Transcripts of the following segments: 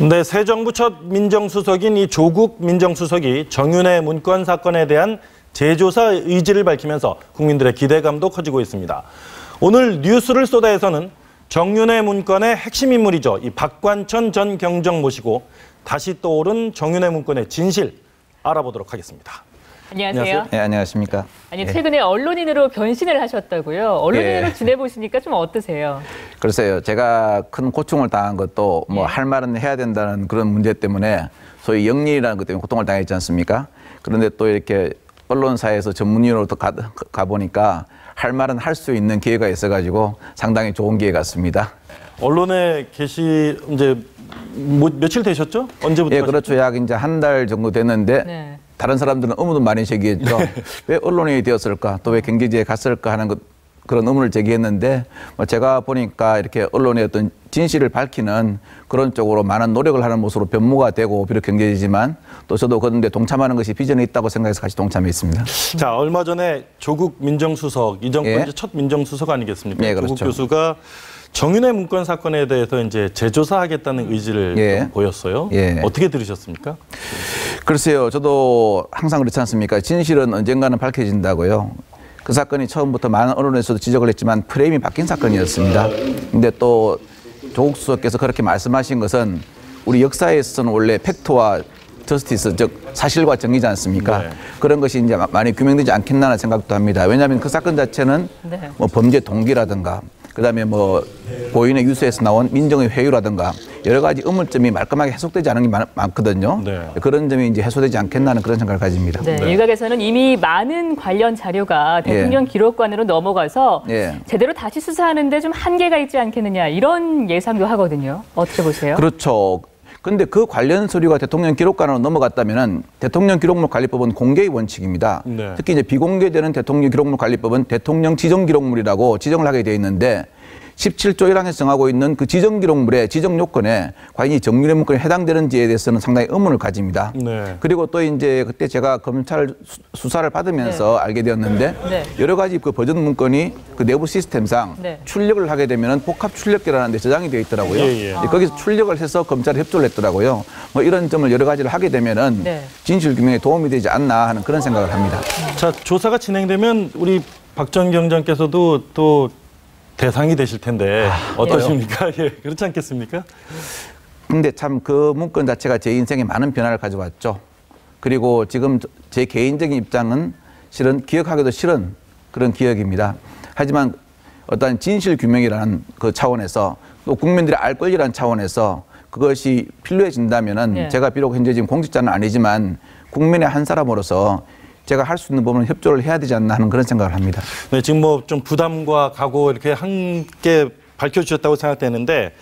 네, 새 정부 첫 민정수석인 이 조국 민정수석이 정윤회 문건 사건에 대한 재조사 의지를 밝히면서 국민들의 기대감도 커지고 있습니다. 오늘 뉴스를 쏟아에서는 정윤회 문건의 핵심 인물이죠. 이 박관천 전 경정 모시고 다시 떠오른 정윤회 문건의 진실 알아보도록 하겠습니다. 안녕하세요. 네, 안녕하십니까. 아니, 최근에 언론인으로 변신을 하셨다고요. 언론인으로 예. 지내보시니까 좀 어떠세요? 글쎄요, 제가 큰 고충을 당한 것도 뭐 할 말은 해야 된다는 그런 문제 때문에 소위 영리라는 것 때문에 고통을 당했지 않습니까? 그런데 또 이렇게 언론사에서 전문인으로 또 가보니까 할 말은 할 수 있는 기회가 있어가지고 상당히 좋은 기회 같습니다. 언론에 계시 이제 며칠 되셨죠? 언제부터? 예, 그렇죠. 약 이제 한 달 정도 됐는데 네. 다른 사람들은 의문도 많이 제기했죠. 네. 왜 언론인이 되었을까? 또 왜 경제지에 갔을까 하는 그런 의문을 제기했는데 제가 보니까 이렇게 언론의 어떤 진실을 밝히는 그런 쪽으로 많은 노력을 하는 모습으로 변모가 되고 비록 경제지지만 또 저도 그런데 동참하는 것이 비전이 있다고 생각해서 같이 동참했습니다. 자, 얼마 전에 조국 민정수석, 이 정권 예. 이제 첫 민정수석 아니겠습니까? 예, 그렇죠. 조국 교수가 정윤회 문건 사건에 대해서 이제 재조사하겠다는 의지를 예. 좀 보였어요. 예. 어떻게 들으셨습니까? 글쎄요, 저도 항상 그렇지 않습니까? 진실은 언젠가는 밝혀진다고요. 그 사건이 처음부터 많은 언론에서도 지적을 했지만 프레임이 바뀐 사건이었습니다. 근데 또 조국 수석께서 그렇게 말씀하신 것은 우리 역사에 있어서는 원래 팩트와 저스티스, 즉 사실과 정의지 않습니까? 네. 그런 것이 이제 많이 규명되지 않겠나는 생각도 합니다. 왜냐하면 그 사건 자체는 네. 뭐 범죄 동기라든가 그다음에 뭐 고인의 유서에서 나온 민정의 회유라든가 여러 가지 의문점이 말끔하게 해석되지 않은 게 많거든요. 네. 그런 점이 이제 해소되지 않겠나는 그런 생각을 가집니다. 네, 네. 일각에서는 이미 많은 관련 자료가 대통령 기록관으로 넘어가서 예. 제대로 다시 수사하는데 좀 한계가 있지 않겠느냐 이런 예상도 하거든요. 어떻게 보세요? 그렇죠. 근데 그 관련 서류가 대통령 기록관으로 넘어갔다면은 대통령 기록물 관리법은 공개의 원칙입니다. 네. 특히 이제 비공개되는 대통령 기록물 관리법은 대통령 지정 기록물이라고 지정을 하게 되어 있는데 17조 1항에서 정하고 있는 그 지정 기록물의 지정 요건에 과연 이 정윤회 문건에 해당되는지에 대해서는 상당히 의문을 가집니다. 네. 그리고 또 이제 그때 제가 검찰 수사를 받으면서 알게 되었는데 네. 여러 가지 그 버전 문건이 그 내부 시스템상 네. 출력을 하게 되면은 복합 출력기라는 데 저장이 되어 있더라고요. 예. 거기서 출력을 해서 검찰에 협조를 했더라고요. 뭐 이런 점을 여러 가지를 하게 되면은 네. 진실 규명에 도움이 되지 않나 하는 그런 생각을 합니다. 자, 조사가 진행되면 우리 박 전 경장께서도 또 대상이 되실 텐데 어떠십니까? 예, 그렇지 않겠습니까? 근데 참 그 문건 자체가 제 인생에 많은 변화를 가져왔죠. 그리고 지금 제 개인적인 입장은 실은 기억하기도 싫은 그런 기억입니다. 하지만 어떤 진실 규명이라는 그 차원에서 또 국민들이 알 권리라는 차원에서 그것이 필요해진다면은 네. 제가 비록 현재 지금 공직자는 아니지만 국민의 한 사람으로서 제가 할 수 있는 부분은 협조를 해야 되지 않나 하는 그런 생각을 합니다. 네, 지금 뭐 좀 부담과 각오 이렇게 함께 밝혀주셨다고 생각되는데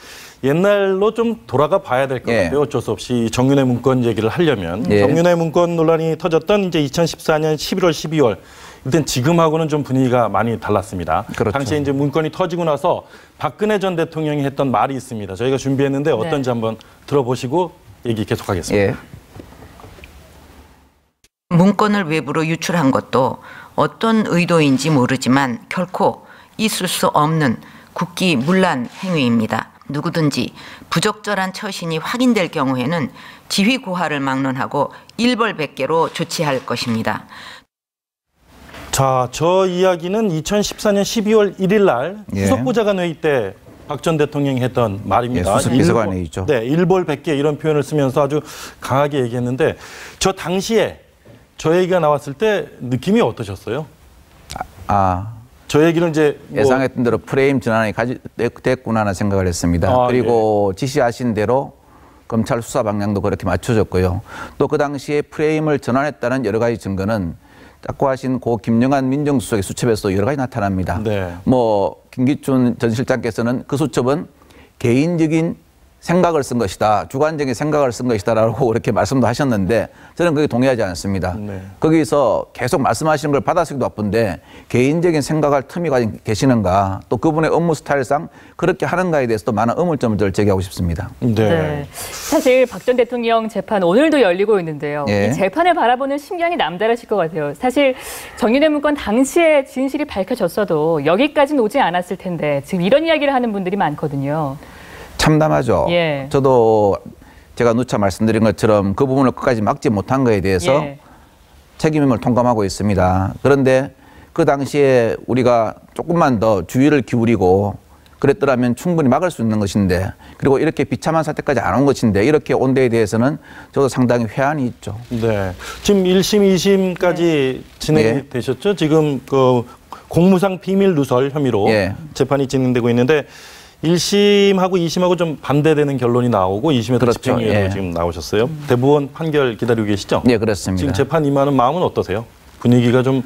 옛날로 좀 돌아가 봐야 될 것 예. 같아요. 어쩔 수 없이 정윤회 문건 얘기를 하려면. 예. 정윤회 문건 논란이 터졌던 이제 2014년 11월, 12월. 일단 지금하고는 좀 분위기가 많이 달랐습니다. 그렇죠. 당시에 이제 문건이 터지고 나서 박근혜 전 대통령이 했던 말이 있습니다. 저희가 준비했는데 어떤지 한번 들어보시고 얘기 계속하겠습니다. 예. 문건을 외부로 유출한 것도 어떤 의도인지 모르지만 결코 있을 수 없는 국기문란 행위입니다. 누구든지 부적절한 처신이 확인될 경우에는 지휘 고하를 막론하고 일벌백계로 조치할 것입니다. 자, 저 이야기는 2014년 12월 1일 날 예. 수석보좌관 회의 때 박 전 대통령이 했던 말입니다. 예, 수석비서관 회의죠. 네, 일벌백계 이런 표현을 쓰면서 아주 강하게 얘기했는데 저 당시에 저 얘기가 나왔을 때 느낌이 어떠셨어요? 저 얘기는 이제 예상했던 대로 프레임 전환이 됐구나 하는 생각을 했습니다. 그리고 지시하신 대로 검찰 수사 방향도 그렇게 맞춰졌고요. 또 그 당시에 프레임을 전환했다는 여러 가지 증거는 자꾸 하신 고 김영한 민정수석의 수첩에서 여러 가지 나타납니다. 네. 뭐 김기춘 전 실장께서는 그 수첩은 개인적인 생각을 쓴 것이다. 주관적인 생각을 쓴 것이다라고 그렇게 말씀도 하셨는데 저는 그게 동의하지 않습니다. 네. 거기서 계속 말씀하시는 걸 받아쓰기도 바쁜데 개인적인 생각할 틈이 가지고 계시는가 또 그분의 업무 스타일상 그렇게 하는가에 대해서도 많은 의문점을 제기하고 싶습니다. 네. 네. 사실 박 전 대통령 재판 오늘도 열리고 있는데요. 예. 이 재판을 바라보는 심경이 남다르실 것 같아요. 사실 정윤회 문건 당시에 진실이 밝혀졌어도 여기까지는 오지 않았을 텐데 지금 이런 이야기를 하는 분들이 많거든요. 참담하죠. 예. 저도 제가 누차 말씀드린 것처럼 그 부분을 끝까지 막지 못한 거에 대해서 예. 책임임을 통감하고 있습니다. 그런데 그 당시에 우리가 조금만 더 주의를 기울이고 그랬더라면 충분히 막을 수 있는 것인데, 그리고 이렇게 비참한 사태까지 안 온 것인데 이렇게 온 데에 대해서는 저도 상당히 회한이 있죠. 네. 지금 1심, 2심까지 진행이 예. 되셨죠? 지금 그 공무상 비밀 누설 혐의로 예. 재판이 진행되고 있는데 1심하고 2심하고 좀 반대되는 결론이 나오고 2심에서 그렇죠. 집행유예로 예. 지금 나오셨어요. 대법원 판결 기다리고 계시죠? 네, 그렇습니다. 지금 재판 임하는 마음은 어떠세요? 분위기가 좀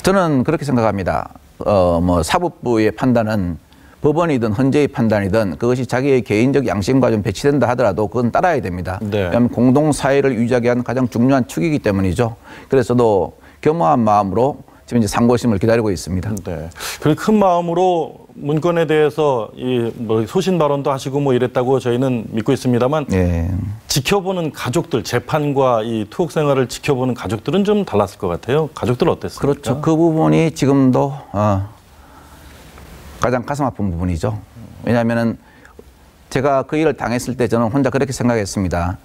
저는 그렇게 생각합니다. 뭐 사법부의 판단은 법원이든 헌재의 판단이든 그것이 자기의 개인적 양심과 좀 배치된다 하더라도 그건 따라야 됩니다. 네. 왜냐하면 공동사회를 유지하기 위한 가장 중요한 축이기 때문이죠. 그래서 저도 겸허한 마음으로 지금 이제 상고심을 기다리고 있습니다. 네. 그리고 큰 마음으로 문건에 대해서 이 뭐 소신 발언도 하시고 뭐 이랬다고 저희는 믿고 있습니다만 예. 지켜보는 가족들, 재판과 이 투옥 생활을 지켜보는 가족들은 좀 달랐을 것 같아요. 가족들 어땠습니까? 그렇죠. 그 부분이 지금도 가장 가슴 아픈 부분이죠. 왜냐하면은 제가 그 일을 당했을 때 저는 혼자 그렇게 생각했습니다.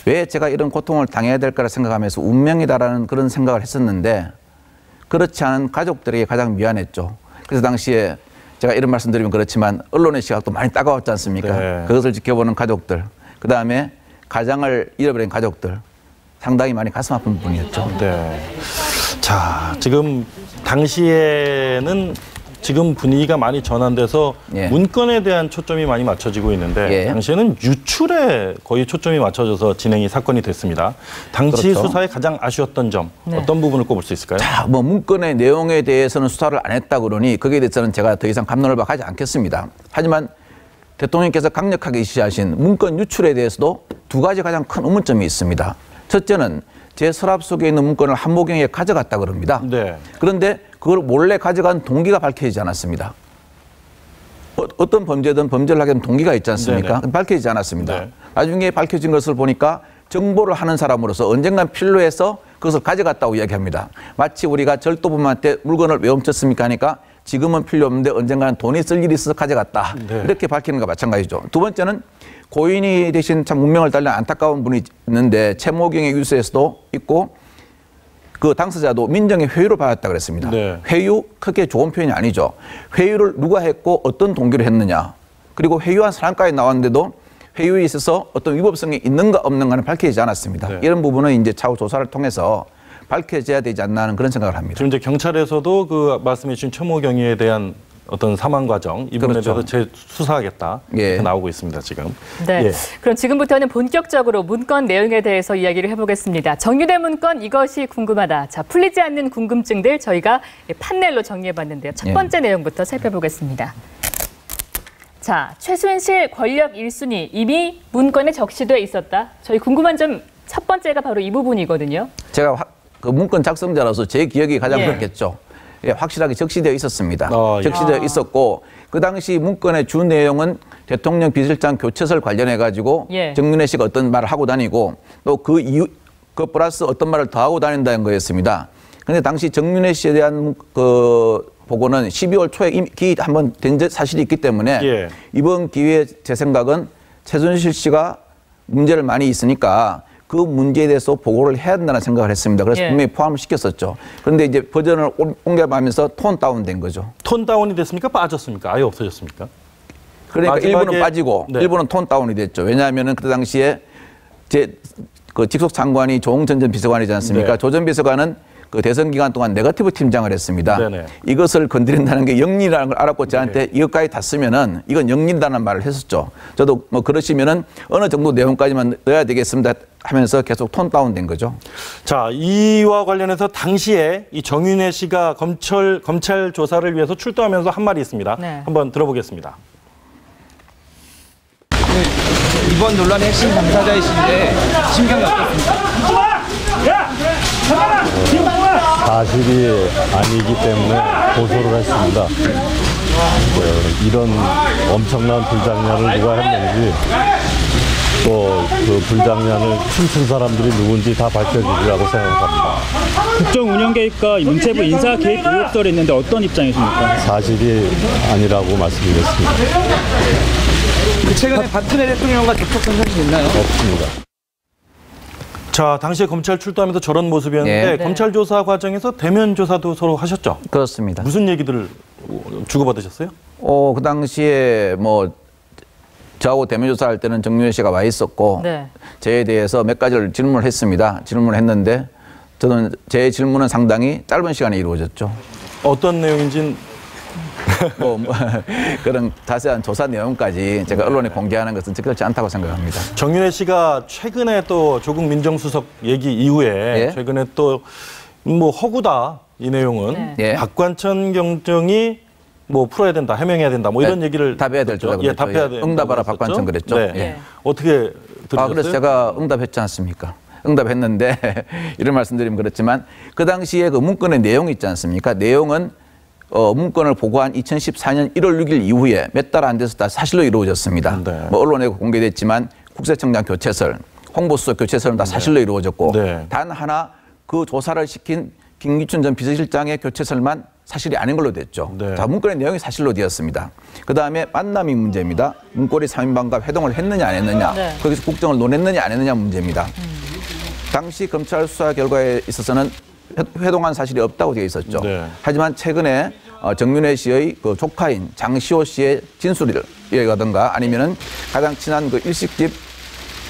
왜 제가 이런 고통을 당해야 될까를 생각하면서 운명이다라는 그런 생각을 했었는데 그렇지 않은 가족들에게 가장 미안했죠. 그래서 당시에 제가 이런 말씀 드리면 그렇지만 언론의 시각도 많이 따가웠지 않습니까? 네. 그것을 지켜보는 가족들, 그다음에 가장을 잃어버린 가족들, 상당히 많이 가슴 아픈 부분이었죠. 네. 자, 지금 당시에는 지금 분위기가 많이 전환돼서 예. 문건에 대한 초점이 많이 맞춰지고 있는데 예. 당시에는 유출에 거의 초점이 맞춰져서 사건이 됐습니다. 당시 그렇죠. 수사에 가장 아쉬웠던 점 네. 어떤 부분을 꼽을 수 있을까요? 자, 뭐 문건의 내용에 대해서는 수사를 안 했다 그러니 거기에 대해서는 제가 더 이상 갑론을박하지 않겠습니다. 하지만 대통령께서 강력하게 지시하신 문건 유출에 대해서도 두 가지 가장 큰 의문점이 있습니다. 첫째는 제 서랍 속에 있는 문건을 한모경에 가져갔다 그럽니다. 네. 그런데 그걸 몰래 가져간 동기가 밝혀지지 않았습니다. 어떤 범죄든 범죄를 하게 되면 동기가 있지 않습니까? 네네. 밝혀지지 않았습니다. 네. 나중에 밝혀진 것을 보니까 정보를 하는 사람으로서 언젠간 필요해서 그것을 가져갔다고 이야기합니다. 마치 우리가 절도범한테 물건을 왜 훔쳤습니까 하니까 지금은 필요 없는데 언젠가는 돈이 쓸 일이 있어서 가져갔다. 네. 이렇게 밝히는 것과 마찬가지죠. 두 번째는 고인이 대신 참 운명을 달린 안타까운 분이 있는데 채모경의 유서에서도 있고 그 당사자도 민정의 회유를 받았다 그랬습니다. 네. 회유 크게 좋은 표현이 아니죠. 회유를 누가 했고 어떤 동기로 했느냐. 그리고 회유한 사람까지 나왔는데도 회유에 있어서 어떤 위법성이 있는가 없는가는 밝혀지지 않았습니다. 네. 이런 부분은 이제 차후 조사를 통해서 밝혀져야 되지 않나 하는 그런 생각을 합니다. 지금 이제 경찰에서도 그 말씀해 주신 최모 경위에 대한 어떤 사망 과정 이 부분에 그렇죠. 대해서 재수사하겠다 예. 이렇게 나오고 있습니다. 지금. 네. 예. 그럼 지금부터는 본격적으로 문건 내용에 대해서 이야기를 해보겠습니다. 정유대 문건 이것이 궁금하다. 자, 풀리지 않는 궁금증들 저희가 판넬로 정리해봤는데요. 첫 번째 내용부터 살펴보겠습니다. 자, 최순실 권력 1순위 이미 문건에 적시돼 있었다. 저희 궁금한 점 첫 번째가 바로 이 부분이거든요. 제가 그 문건 작성자로서 제 기억이 가장 예. 그렇겠죠. 예, 확실하게 적시되어 있었습니다. 예. 적시되어 있었고 그 당시 문건의 주 내용은 대통령 비서실장 교체설 관련해 가지고 예. 정윤회 씨가 어떤 말을 하고 다니고 또 그 이유 그 플러스 어떤 말을 더 하고 다닌다는 거였습니다. 그런데 당시 정윤회 씨에 대한 그 보고는 12월 초에 이미 한번 된 사실이 있기 때문에 예. 이번 기회에 제 생각은 최순실 씨가 문제를 많이 있으니까 그 문제에 대해서 보고를 해야 된다는 생각을 했습니다. 그래서 예. 분명히 포함을 시켰었죠. 그런데 이제 버전을 옮겨가면서 톤 다운된 거죠. 톤 다운이 됐습니까? 빠졌습니까? 아예 없어졌습니까? 그러니까 마지막에- 일부는 빠지고 네. 일부는 톤 다운이 됐죠. 왜냐하면은 그때 당시에 그 직속 장관이 조홍천 전 비서관이지 않습니까? 네. 조 전 비서관은 그 대선 기간 동안 네거티브 팀장을 했습니다. 네네. 이것을 건드린다는 게 영리라는 걸 알았고 저한테 이것까지 다 쓰면은 이건 영리다는 말을 했었죠. 저도 뭐 그러시면은 어느 정도 내용까지만 넣어야 되겠습니다 하면서 계속 톤 다운된 거죠. 자, 이와 관련해서 당시에 이 정윤회 씨가 검찰 조사를 위해서 출동하면서 한 말이 있습니다. 네. 한번 들어보겠습니다. 이번 논란의 핵심 당사자이신데 심경이 어떻습니까? 사실이 아니기 때문에 고소를 했습니다. 이런 엄청난 불장난을 누가 했는지 또 그 불장난을 춤춘 사람들이 누군지 다 밝혀지리라고 생각합니다. 국정 운영 개입과 문체부 인사 개입 의혹설이 있는데 어떤 입장이십니까? 사실이 아니라고 말씀드렸습니다. 그 최근에 박근혜 대통령과 접촉한 사실이 있나요? 없습니다. 자, 당시에 검찰 출두하면서 저런 모습이었는데 예. 검찰 조사 과정에서 대면 조사도 서로 하셨죠? 그렇습니다. 무슨 얘기들을 주고받으셨어요? 그 당시에 뭐 저하고 대면 조사할 때는 정윤회 씨가 와 있었고 네. 저에 대해서 몇 가지를 질문을 했습니다. 질문을 했는데 저는 제 질문은 상당히 짧은 시간에 이루어졌죠. 어떤 내용인지는 뭐 그런 자세한 조사 내용까지 제가 언론에 공개하는 것은 적절치 않다고 생각합니다. 정윤회 씨가 최근에 또 조국 민정수석 얘기 이후에 예. 최근에 또 뭐 허구다 이 내용은 네. 예. 박관천 경정이 뭐 풀어야 된다, 해명해야 된다, 뭐 이런 네, 얘기를 답해야 될 했죠. 줄 예, 알았죠. 답해야 예. 된다. 응답하라 박관천 그랬죠. 네. 예. 어떻게 들으셨어요? 그래서 제가 응답했지 않습니까? 응답했는데 이런 말씀드리면 그렇지만 그 당시에 그 문건의 내용이 있지 않습니까? 내용은 문건을 보고한 2014년 1월 6일 이후에 몇 달 안 돼서 다 사실로 이루어졌습니다. 네. 뭐 언론에 공개됐지만 국세청장 교체설, 홍보수석 교체설은 다 사실로 이루어졌고 네. 단 하나 그 조사를 시킨 김기춘 전 비서실장의 교체설만 사실이 아닌 걸로 됐죠. 네. 자, 문건의 내용이 사실로 되었습니다. 그 다음에 만남이 문제입니다. 문고리 3인방과 회동을 했느냐 안 했느냐, 네. 거기서 국정을 논했느냐 안 했느냐 문제입니다. 당시 검찰 수사 결과에 있어서는 회동한 사실이 없다고 되어 있었죠. 네. 하지만 최근에 정윤회 씨의 그 조카인 장시호 씨의 진술이라든가 아니면은 가장 친한 그 일식집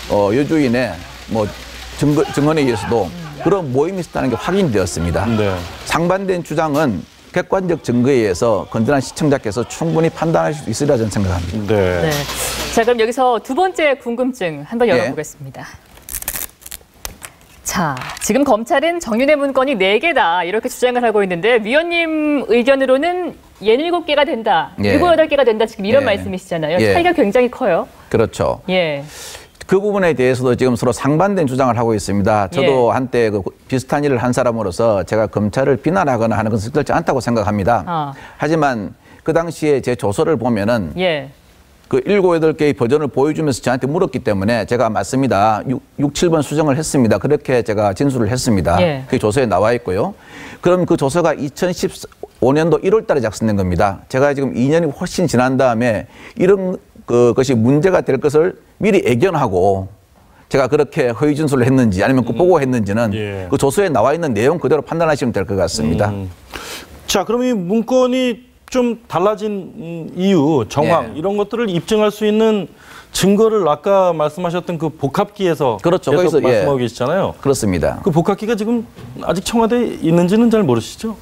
여주인의 뭐 증언에 의해서도 그런 모임이 있었다는 게 확인되었습니다. 네. 상반된 주장은 객관적 증거에 의해서 건전한 시청자께서 충분히 판단할 수 있으리라 저는 생각합니다. 네. 네. 자, 그럼 여기서 두 번째 궁금증 한번 예. 열어보겠습니다. 자, 지금 검찰은 정윤회 문건이 4개다 이렇게 주장을 하고 있는데 위원님 의견으로는 67개가 된다, 예. 7-8개가 된다 지금 이런 예. 말씀이시잖아요. 예. 차이가 굉장히 커요. 그렇죠. 예. 그 부분에 대해서도 지금 서로 상반된 주장을 하고 있습니다. 저도 예. 한때 그 비슷한 일을 한 사람으로서 제가 검찰을 비난하거나 하는 것은 적절치 않다고 생각합니다. 하지만 그 당시에 제 조서를 보면은 예. 그 7, 8개의 버전을 보여주면서 저한테 물었기 때문에 제가 맞습니다. 6, 7번 수정을 했습니다. 그렇게 제가 진술을 했습니다. 예. 그게 조서에 나와 있고요. 그럼 그 조서가 2015년도 1월 달에 작성된 겁니다. 제가 지금 2년이 훨씬 지난 다음에 이런 것이 문제가 될 것을 미리 예견하고 제가 그렇게 허위 진술을 했는지 아니면 그 보고했는지는 예. 그 조서에 나와 있는 내용 그대로 판단하시면 될 것 같습니다. 자, 그럼 이 문건이 좀 달라진 이유, 정황 예. 이런 것들을 입증할 수 있는 증거를 아까 말씀하셨던 그 복합기에서 그렇죠. 계속 거기서, 예. 말씀하고 계시잖아요. 그렇습니다. 그 복합기가 지금 아직 청와대에 있는지는 잘 모르시죠?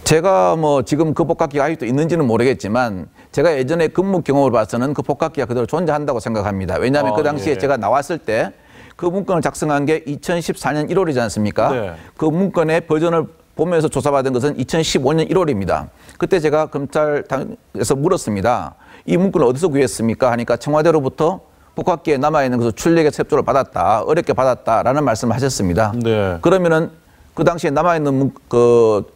제가 뭐 지금 그 복합기가 아직도 있는지는 모르겠지만 제가 예전에 근무 경험을 봐서는 그 복합기가 그대로 존재한다고 생각합니다. 왜냐하면 그 당시에 예. 제가 나왔을 때 그 문건을 작성한 게 2014년 1월이지 않습니까? 네. 그 문건의 버전을 보면서 조사받은 것은 2015년 1월입니다. 그때 제가 검찰에서 물었습니다. 이 문건을 어디서 구했습니까? 하니까 청와대로부터 복합기에 남아있는 것을 출력에 첩조를 받았다. 어렵게 받았다라는 말씀을 하셨습니다. 네. 그러면은 그 당시에 남아있는 그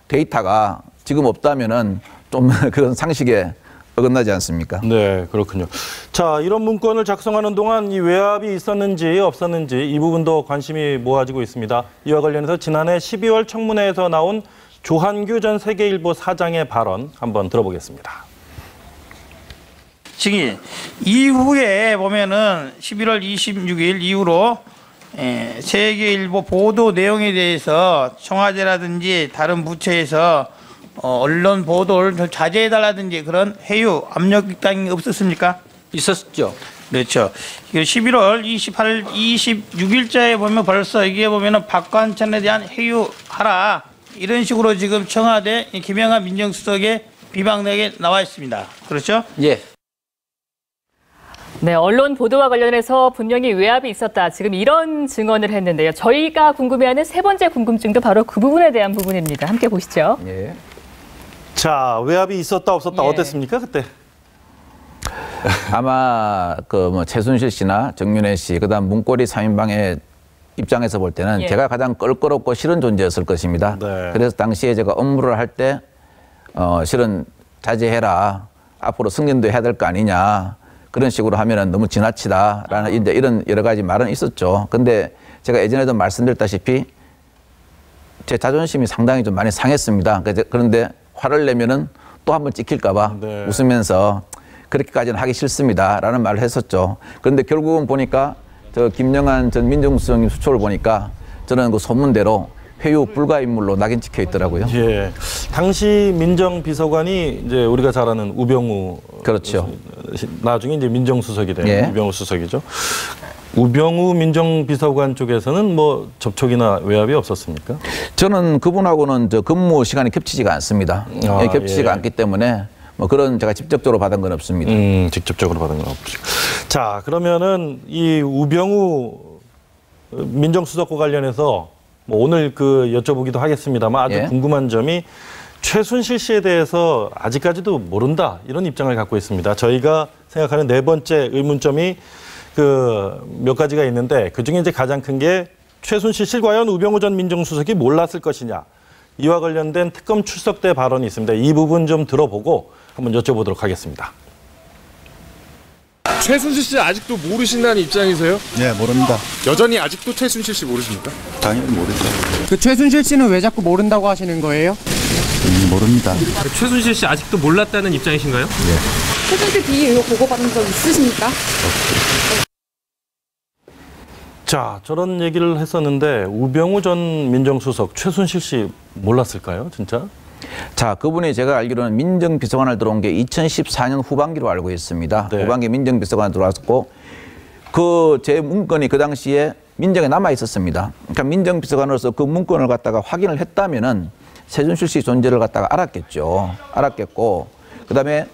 데이터가 지금 없다면은 좀 그런 상식에 어긋나지 않습니까? 네, 그렇군요. 자, 이런 문건을 작성하는 동안 이 외압이 있었는지 없었는지 이 부분도 관심이 모아지고 있습니다. 이와 관련해서 지난해 12월 청문회에서 나온 조한규 전 세계일보 사장의 발언 한번 들어보겠습니다. 지금 이후에 보면은 11월 26일 이후로 세계일보 보도 내용에 대해서 청와대라든지 다른 부처에서 언론 보도를 좀 자제해달라든지 그런 회유, 압력 당이 없었습니까? 있었죠. 그렇죠. 11월 28일, 26일자에 보면 벌써 여기에 보면은 박관천에 대한 회유하라 이런 식으로 지금 청와대 김영하 민정수석의 비방내에 나와 있습니다. 그렇죠? 예. 네, 언론 보도와 관련해서 분명히 외압이 있었다. 지금 이런 증언을 했는데요. 저희가 궁금해하는 세 번째 궁금증도 바로 그 부분에 대한 부분입니다. 함께 보시죠. 예. 자, 외압이 있었다 없었다 예. 어땠습니까 그때? 아마 그 뭐 최순실 씨나 정윤회 씨 그다음 문고리 3인방의 입장에서 볼 때는 예. 제가 가장 껄끄럽고 싫은 존재였을 것입니다. 네. 그래서 당시에 제가 업무를 할 때 실은 자제해라. 앞으로 승진도 해야 될 거 아니냐. 그런 식으로 하면은 너무 지나치다라는 이제 이런 여러 가지 말은 있었죠. 근데 제가 예전에도 말씀드렸다시피 제 자존심이 상당히 좀 많이 상했습니다. 그런데 화를 내면은 또 한번 찍힐까 봐 네. 웃으면서 그렇게까지는 하기 싫습니다라는 말을 했었죠. 그런데 결국은 보니까 저 김영한 전 민정수석님 수초를 보니까 저는 그 소문대로 회유 불가 인물로 낙인 찍혀 있더라고요. 예. 당시 민정비서관이 이제 우리가 잘 아는 우병우. 그렇죠. 나중에 이제 민정수석이 된 예. 우병우 수석이죠. 우병우 민정비서관 쪽에서는 뭐 접촉이나 외압이 없었습니까? 저는 그분하고는 저 근무 시간이 겹치지가 않습니다. 아, 겹치지가 예. 않기 때문에 뭐 그런 제가 직접적으로 받은 건 없습니다. 직접적으로 받은 건 없죠. 자, 그러면은 이 우병우 민정수석과 관련해서 뭐 오늘 그 여쭤보기도 하겠습니다만 아주 예. 궁금한 점이 최순실 씨에 대해서 아직까지도 모른다 이런 입장을 갖고 있습니다. 저희가 생각하는 네 번째 의문점이 그 몇 가지가 있는데 그중에 이제 가장 큰 게 최순실 씨 과연 우병우 전 민정수석이 몰랐을 것이냐 이와 관련된 특검 출석 때 발언이 있습니다. 이 부분 좀 들어보고 한번 여쭤보도록 하겠습니다. 최순실 씨 아직도 모르신다는 입장이세요? 네, 모릅니다. 여전히 아직도 최순실 씨 모르십니까? 당연히 모르죠. 그 최순실 씨는 왜 자꾸 모른다고 하시는 거예요? 모릅니다. 최순실 씨 아직도 몰랐다는 입장이신가요? 네. 최순실 비위 의혹 보고받은 적 있으십니까? 자, 저런 얘기를 했었는데 우병우 전 민정수석 최순실 씨 몰랐을까요, 진짜? 자, 그분이 제가 알기로는 민정비서관을 들어온 게 2014년 후반기로 알고 있습니다. 네. 후반기 민정비서관 들어왔고 그 제 문건이 그 당시에 민정에 남아 있었습니다. 그러니까 민정비서관으로서 그 문건을 갖다가 확인을 했다면은 최순실 씨 존재를 갖다가 알았겠죠. 알았겠고 그다음에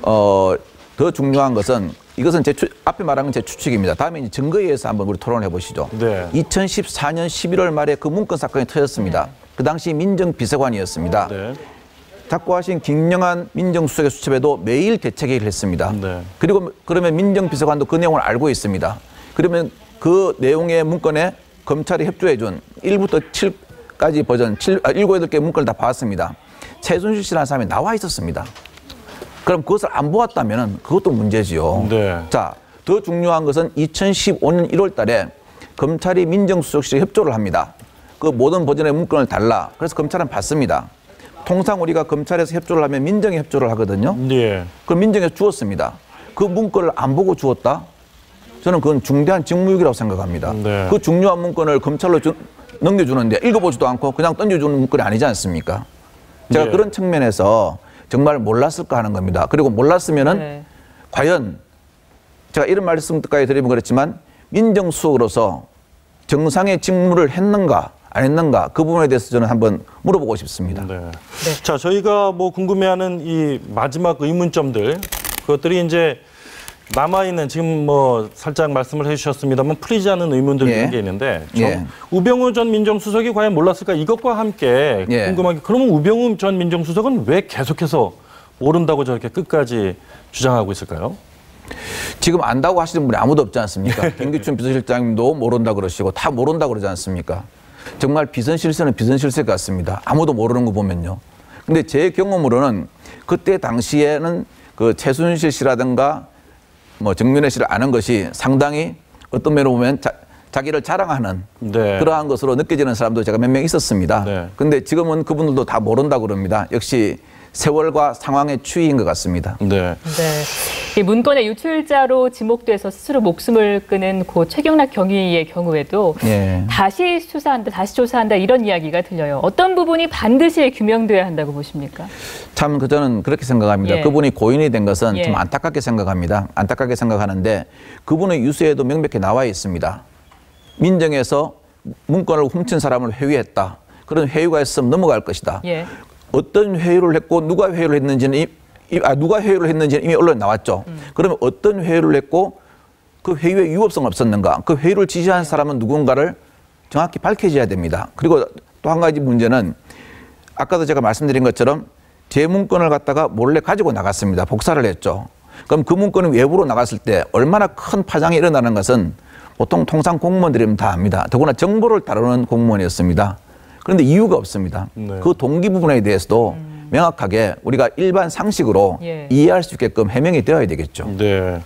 더 중요한 것은 이것은 앞에 말한 건 제 추측입니다. 다음에 이제 증거에 의해서 한번 우리 토론해 보시죠. 네. 2014년 11월 말에 그 문건 사건이 터졌습니다. 그 당시 민정비서관이었습니다. 네. 자꾸 하신 김영한 민정수석의 수첩에도 매일 대책회의를 했습니다. 네. 그리고 그러면 민정비서관도 그 내용을 알고 있습니다. 그러면 그 내용의 문건에 검찰이 협조해 준 1부터 7까지 버전 7, 8개 문건을 다 봤습니다. 최순실 씨라는 사람이 나와 있었습니다. 그럼 그것을 안 보았다면 그것도 문제지요. 네. 자, 더 중요한 것은 2015년 1월 달에 검찰이 민정수석실에 협조를 합니다. 그 모든 버전의 문건을 달라. 그래서 검찰은 받습니다. 통상 우리가 검찰에서 협조를 하면 민정에 협조를 하거든요. 예. 그럼 민정에서 주었습니다. 그 문건을 안 보고 주었다? 저는 그건 중대한 직무유기라고 생각합니다. 네. 그 중요한 문건을 검찰로 넘겨주는데 읽어보지도 않고 그냥 던져주는 문건이 아니지 않습니까? 제가 네. 그런 측면에서 정말 몰랐을까 하는 겁니다. 그리고 몰랐으면은 네. 과연 제가 이런 말씀까지 드리면 그렇지만 민정수석으로서 정상의 직무를 했는가 안 했는가 그 부분에 대해서 저는 한번 물어보고 싶습니다. 네. 자, 저희가 뭐 궁금해하는 이 마지막 의문점들 그것들이 이제 남아있는 지금 뭐 살짝 말씀을 해주셨습니다만 풀리지 않은 의문들 예. 이런 게 있는데 예. 우병우 전 민정수석이 과연 몰랐을까 이것과 함께 예. 궁금한 게 그러면 우병우 전 민정수석은 왜 계속해서 모른다고 저렇게 끝까지 주장하고 있을까요? 지금 안다고 하시는 분이 아무도 없지 않습니까? 김기춘 비서실장님도 모른다 그러시고 다 모른다 그러지 않습니까? 정말 비선실세는 비선실세 같습니다. 아무도 모르는 거 보면요. 근데 제 경험으로는 그때 당시에는 그 최순실 씨라든가 뭐 정윤회 씨를 아는 것이 상당히 어떤 면으로 보면 자기를 자랑하는 네. 그러한 것으로 느껴지는 사람도 제가 몇 명 있었습니다. 네. 근데 지금은 그분들도 다 모른다고 그럽니다. 역시 세월과 상황의 추이인 것 같습니다. 네. 네. 이 문건의 유출자로 지목돼서 스스로 목숨을 끊은 고 최경락 경위의 경우에도 예. 다시 수사한다, 다시 조사한다 이런 이야기가 들려요. 어떤 부분이 반드시 규명돼야 한다고 보십니까? 참 저는 그렇게 생각합니다. 예. 그분이 고인이 된 것은 예. 좀 안타깝게 생각합니다. 안타깝게 생각하는데 그분의 유서에도 명백히 나와 있습니다. 민정에서 문건을 훔친 사람을 회유했다. 그런 회유가 있으면 넘어갈 것이다. 예. 어떤 회유를 했고 누가 회유를 했는지는 이미 언론에 나왔죠. 그러면 어떤 회유를 했고 그 회유의 유법성은 없었는가? 그 회유를 지시한 사람은 누군가를 정확히 밝혀져야 됩니다. 그리고 또 한 가지 문제는 아까도 제가 말씀드린 것처럼 제 문건을 갖다가 몰래 가지고 나갔습니다. 복사를 했죠. 그럼 그 문건이 외부로 나갔을 때 얼마나 큰 파장이 일어나는 것은 보통 통상 공무원들이면 다 압니다. 더구나 정보를 다루는 공무원이었습니다. 그런데 이유가 없습니다. 네. 그 동기 부분에 대해서도 명확하게 우리가 일반 상식으로 예. 이해할 수 있게끔 해명이 되어야 되겠죠. 네.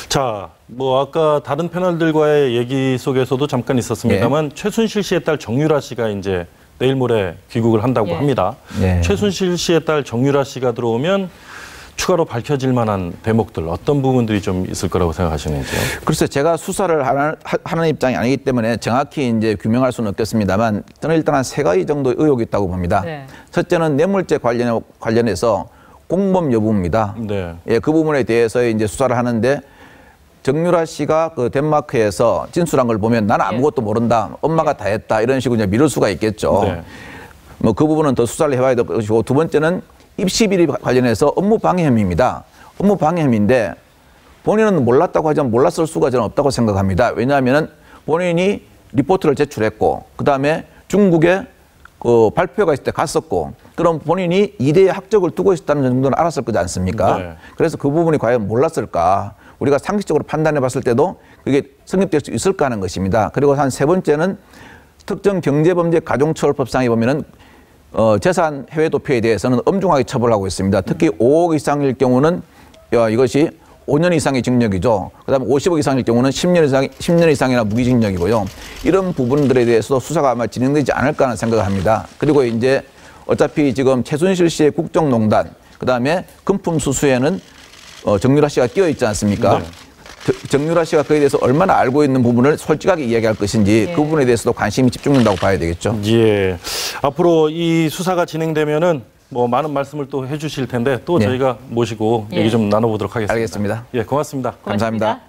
자, 뭐 아까 다른 패널들과의 얘기 속에서도 잠깐 있었습니다만 최순실 씨의 딸 정유라 씨가 이제 내일 모레 귀국을 한다고 예. 합니다. 예. 최순실 씨의 딸 정유라 씨가 들어오면 추가로 밝혀질 만한 대목들 어떤 부분들이 좀 있을 거라고 생각하시는지요? 글쎄 제가 수사를 하는 입장이 아니기 때문에 정확히 이제 규명할 수는 없겠습니다만 저는 일단 한 3가지 정도 의혹이 있다고 봅니다. 네. 첫째는 뇌물죄 관련해서 공범 여부입니다. 네. 예, 그 부분에 대해서 이제 수사를 하는데 정유라 씨가 그 덴마크에서 진술한 걸 보면 나는 아무것도 모른다. 엄마가 다 했다. 이런 식으로 이제 미룰 수가 있겠죠. 네. 뭐 그 부분은 더 수사를 해봐야 될 것이고 두 번째는 입시 비리 관련해서 업무 방해 혐의입니다. 업무 방해 혐의인데 본인은 몰랐다고 하지만 몰랐을 수가 저는 없다고 생각합니다. 왜냐하면 본인이 리포트를 제출했고 그다음에 중국에 그 발표가 있을 때 갔었고 그럼 본인이 이대의 학적을 두고 있었다는 정도는 알았을 거지 않습니까? 네. 그래서 그 부분이 과연 몰랐을까? 우리가 상식적으로 판단해 봤을 때도 그게 성립될 수 있을까 하는 것입니다. 그리고 한 3번째는 특정 경제범죄 가중처벌법상에 보면은 재산 해외 도피에 대해서는 엄중하게 처벌하고 있습니다. 특히 5억 이상일 경우는 이것이 5년 이상의 징역이죠. 그다음에 50억 이상일 경우는 10년 이상이나 무기징역이고요. 이런 부분들에 대해서도 수사가 아마 진행되지 않을까 하는 생각을 합니다. 그리고 이제 어차피 지금 최순실 씨의 국정농단, 그다음에 금품 수수에는 정유라 씨가 끼어 있지 않습니까? 네. 정유라 씨가 그에 대해서 얼마나 알고 있는 부분을 솔직하게 이야기할 것인지 그 부분에 대해서도 관심이 집중된다고 봐야 되겠죠. 예. 앞으로 이 수사가 진행되면은 뭐 많은 말씀을 또 해주실 텐데 또 저희가 모시고 얘기 좀 나눠보도록 하겠습니다. 알겠습니다. 예, 고맙습니다. 감사합니다.